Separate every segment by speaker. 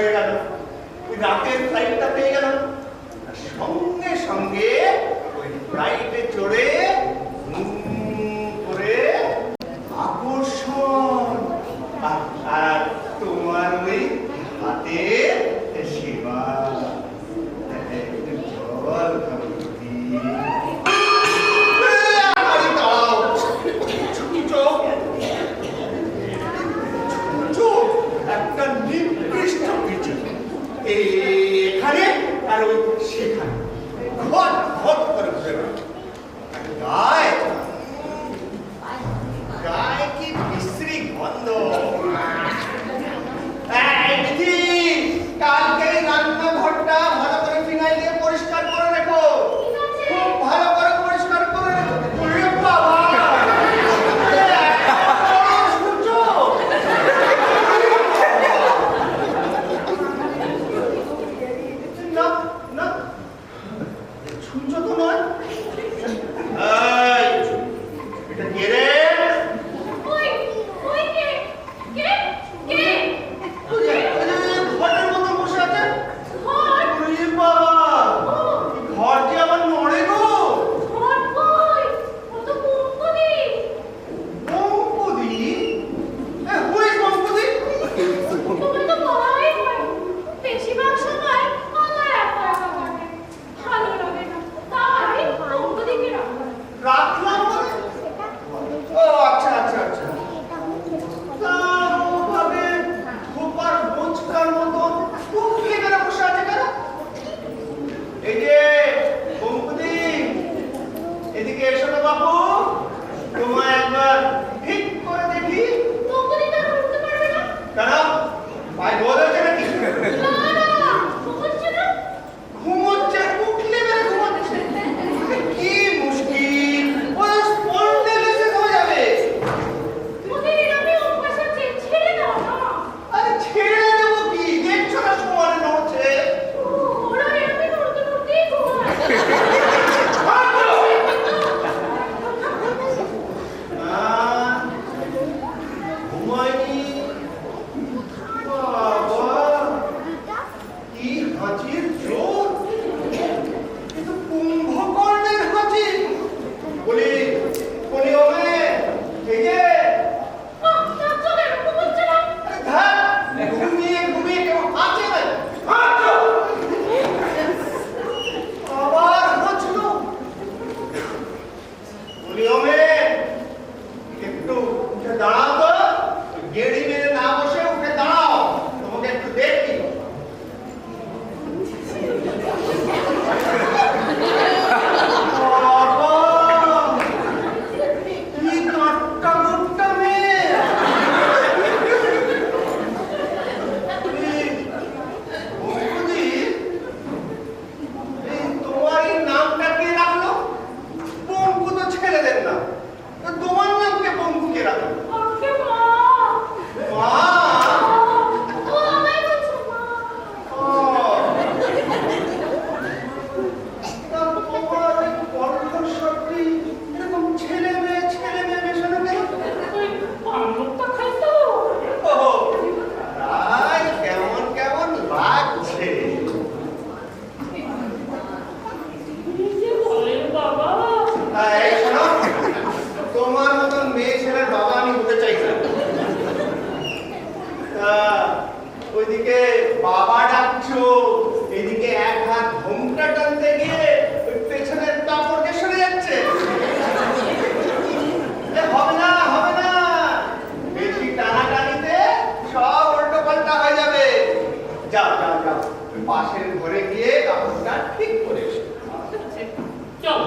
Speaker 1: হয়ে গেল, রাতের ফ্লাইটটা পেয়ে গেল, সঙ্গে সঙ্গে ওই ফ্লাইটে চড়ে করে আকর্ষণ আর তোমার ওই হাতের সেবা জল একটা নিকৃষ্ট কিছু এখানে আর ওই সেখানে ঘট ঘট করে ঘুরে গায়ে গায়ে কি বিশ্রী গন্ধ। কালকে রান্নাঘরটা ভালো করে ফিনাইল দিয়ে পরিষ্কার করে রেখো, খুব ভালো করে পরিষ্কার করে রেখো। বাবা ওইদিকে বাবা ডাকছো, এদিকে এক হাত ঘোমটা টানতে গিয়ে ওই পেছনের কাপড়কে সরে যাচ্ছে। হবে না হবে না, বেশি টানাটানিতে সব উল্টো পাল্টা হয়ে যাবে। যাও যাও যাও, পাশের ঘরে গিয়ে কাপড়টা ঠিক করে এসো।
Speaker 2: চল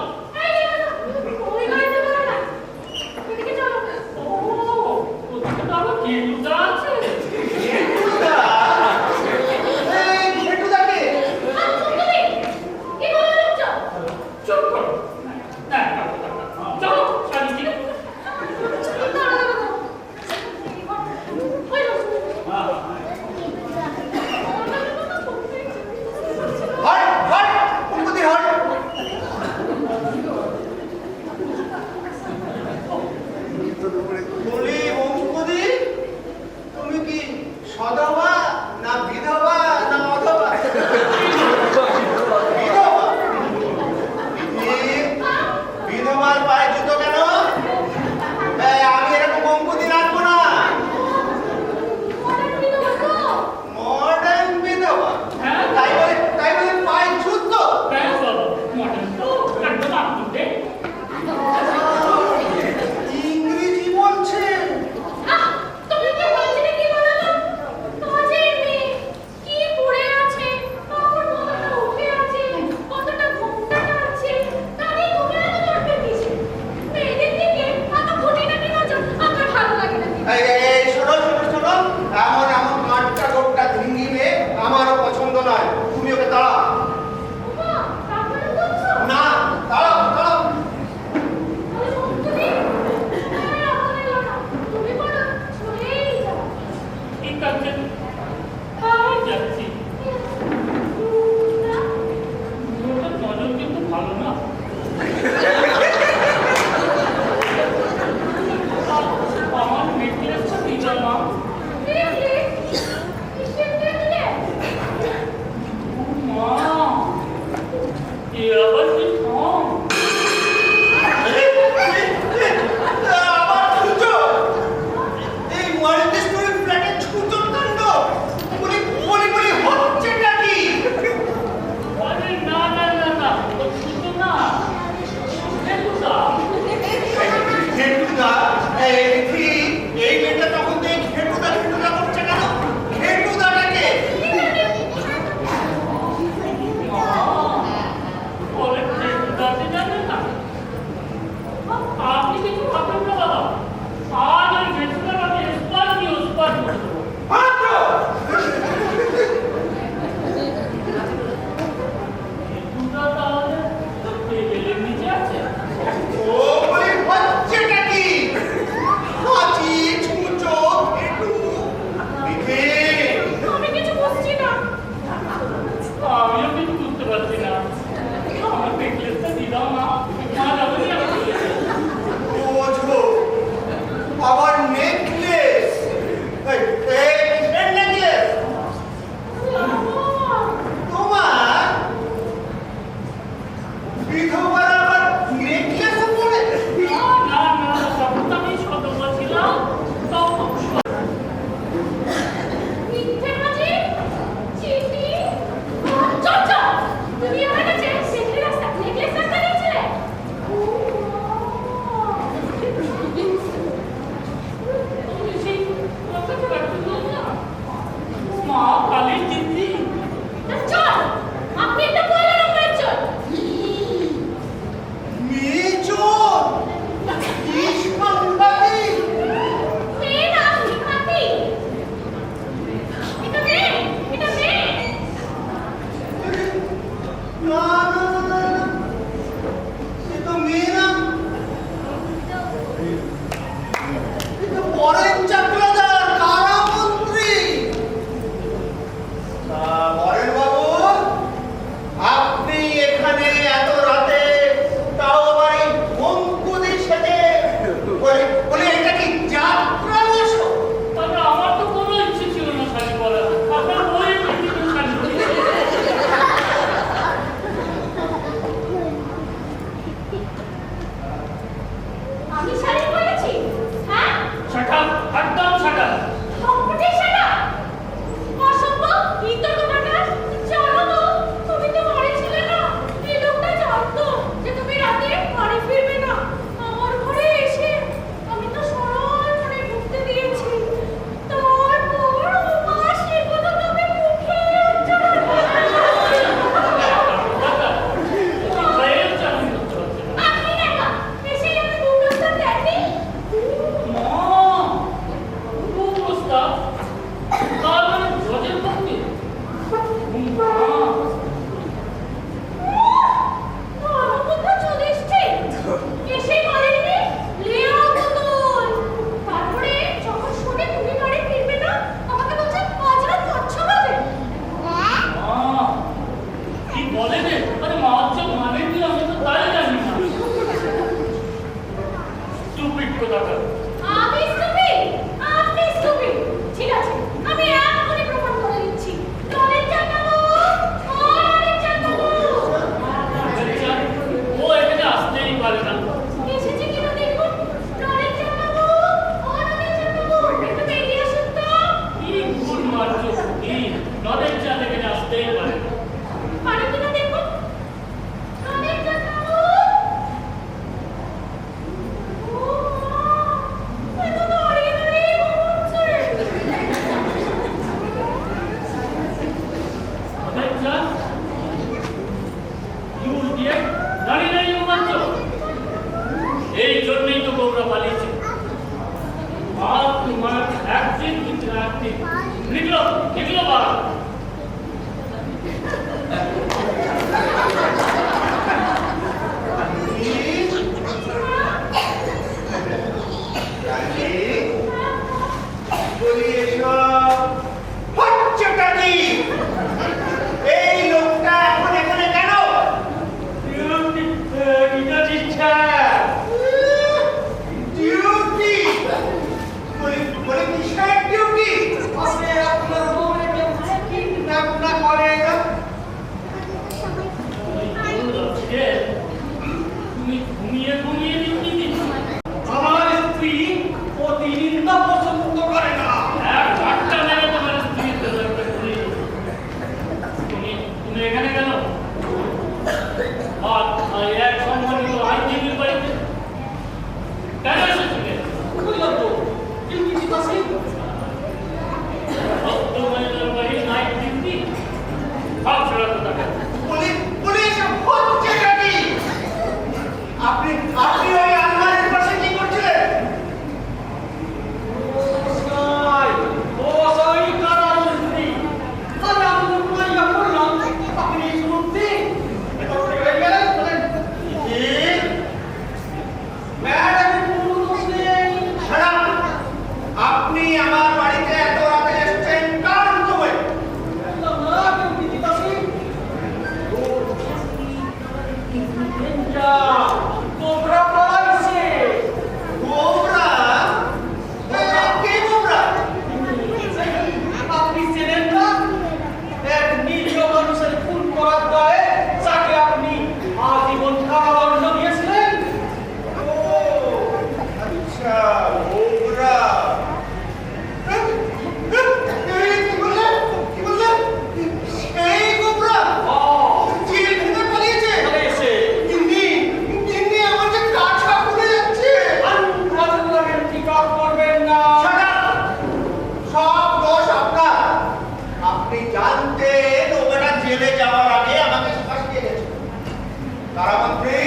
Speaker 1: কারামন্ত্রী,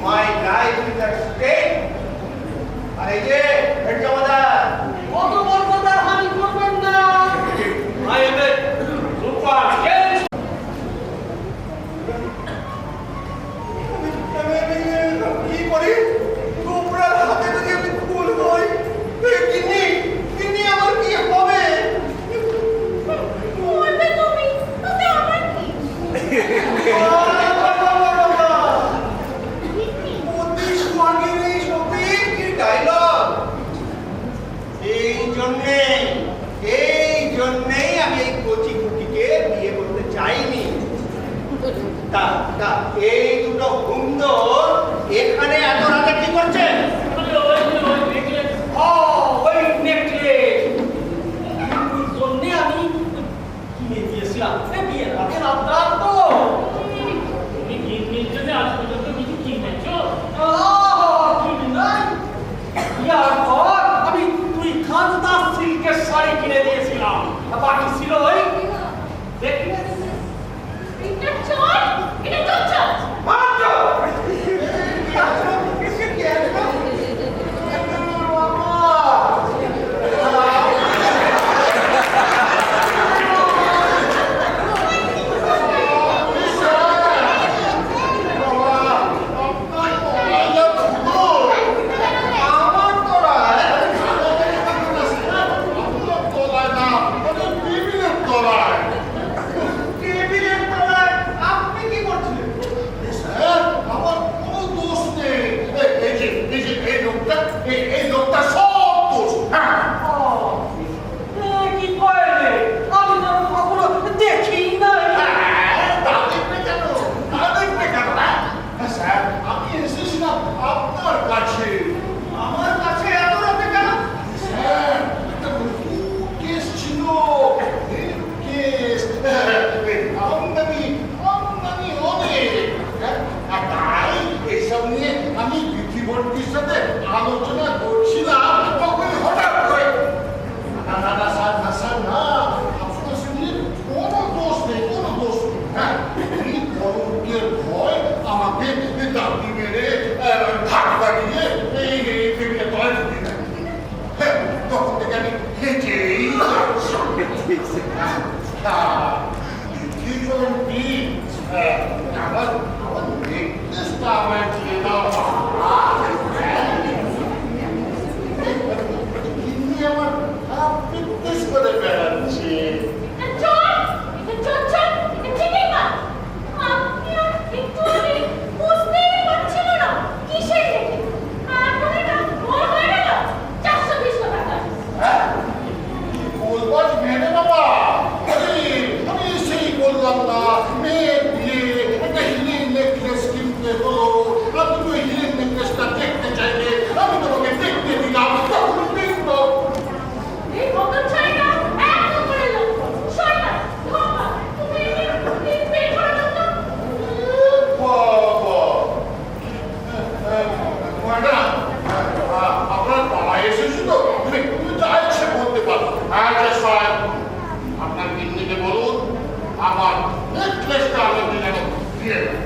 Speaker 1: my life is at stake. আর এই যে হেড জমাদার,
Speaker 3: কত মর্যাদার হানি করবেন না।
Speaker 2: I am a super against.
Speaker 1: কি করি? তোমরা হাতে যদি আমি ফুল হই, কিন্নি কিন্নি আমার কি হবে?
Speaker 4: বলবে তুমি, তাতে আমার কি?
Speaker 1: অতি সোহাগের এই সতীর কি ডায়লগ! এই জন্যেই আমি এই কচি কুটিকে বিয়ে করতে চাইনি। তা তা এই দুটো হুমদর এখানে এত রাতে কি করছে?
Speaker 3: ওই নেকলেস জন্যে আমি কিনে দিয়েছিলাম। বিয়ের আগে আপনার তো
Speaker 2: তুমি কিডনির জন্য আজ পর্যন্ত কিছু কিনেছো?
Speaker 3: কিনে নাই। বিয়ার পর আমি তুই খানদা সিল্কের শাড়ি কিনে দিয়েছিলাম। বাকি ছিল ওই নেকলেস।
Speaker 4: এটা চোর, এটা চোর।
Speaker 1: টেবিলের তলায় আপনি কি করছিলেন?
Speaker 3: কি করলে? আমি তো কখনো দেখি নাই।
Speaker 5: আপনার কাছে
Speaker 1: আমার কাছে এত রাতে কেন?
Speaker 5: স্যার একটা নতুন কেস ছিল। এই কেস আমদানি অনেক। আর তাই এসব নিয়ে আমি বিধিবর্তীর সাথে আলোচনা করছিলাম, তখন হঠাৎ করে না না না স্যার, না স্যার, না, আপনার স্ত্রীর কোনো দোষ নেই, কোনো দোষ নেই। হ্যাঁ, এই কলঙ্কের ভয় আমাকে দাবি মেরে ধাক্কা দিয়ে এই টেবিলে তলায় ঢুকিয়ে দেয়। হ্যাঁ, তখন থেকে আমি হেঁটেই যাচ্ছি। কি করুন কি? আমার নেকলেসটা আমায় দিয়ে দাও। কিন্তু আমার ফিটনেস করে বেড়াচ্ছে।
Speaker 4: এটা চোর, এটা চোর, এটা ঠিকই না। আপনি আর একটু আগে বুঝতেই পারছিল না কিসের রেখে। এখন এটা ভয় হয়ে গেল 420 টাকা।
Speaker 5: হ্যাঁ, কি বলবো মেনে বাবা? আমি সেই বললাম না, মেয়ের বিয়ে, একটা হিরের নেকলেস কিনতে হলো। আর তুমি ওই হিরের নেকলেসটা দেখতে চাইলে আমি তোমাকে দেখতে দিলাম, তখন দেখবো।
Speaker 4: এই বদল ছাইটা এত করে লোক শয়তান ধোঁকা তুমি এই বের করে দাও তো।
Speaker 5: বাবা, ম্যাডাম, আপনার বাবা এসেছিল, তুমি যা ইচ্ছে বলতে পারো। হ্যাঁ স্যার, আপনার গিন্নিকে বলুন আমার নেকলেসটা আমি দিয়ে দেবো।